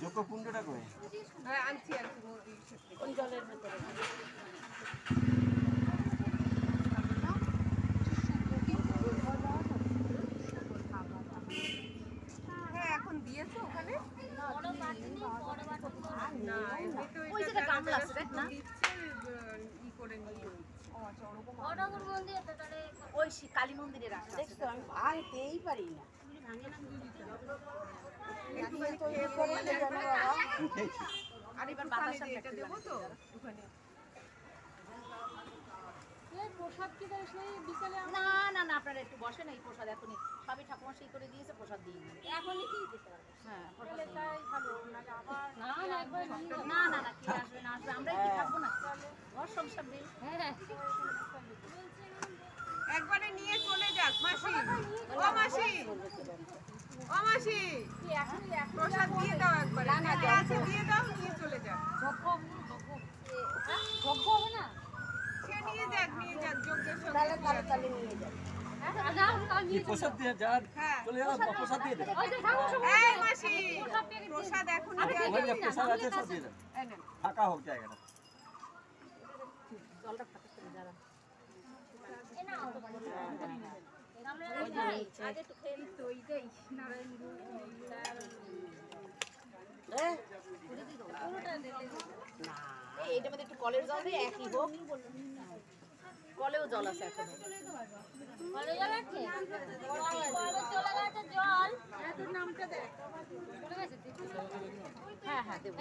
যোগকুণ্ডটা কই? হ্যাঁ আনছি ওই জলের ভেতরে। হ্যাঁ এখন দিয়েছো ওখানে? না এমনিতে ওই যেটা গামলা আছে দেখ না দিচ্ছে ই করে নিয়ে ওই কালী মন্দিরে রাখা দেখছো আমি ভাঙতেই পারি না। খেয়েছি। আর এবার বাতাসা এটা দেবো তো ওখানে। না না না আপনারা একটু বসেন এই প্রসাদ এখনই সবই ঠাকুমা সেই করে দিয়েছে প্রসাদ দিয়ে দিন এখনই কি দিতে পারবে হ্যাঁ না না না কি আসবে না আসবে আমরা কি থাকবো না ঘর সংসার নেই হ্যাঁ একবারে নিয়ে চলে যাক মাসি। ও মাসি ও মাসি প্রসাদ দিয়ে দাও একবারে। না আছে দিয়ে দাও নিয়ে চলে যাক। সে নিয়ে যাক যজ্ঞের সঙ্গে তালে নিয়ে যাবে। প্রসাদ দিয়ে যান চলে যান প্রসাদ দিয়ে দেন। এই মাসি প্রসাদ এখনই দেওয়া ওখানে প্রসাদ আছে সব দিয়ে দেন। ফাঁকা হোক জায়গাটা। জলটা ফাটা করে যারা আগে একটু খেয়ে নিত ওইটাই নারায়ণ এইটার মধ্যে একটু কলের জল দিয়ে একই হোক কলেও জল আছে এখন হ্যাঁ হ্যাঁ দেবো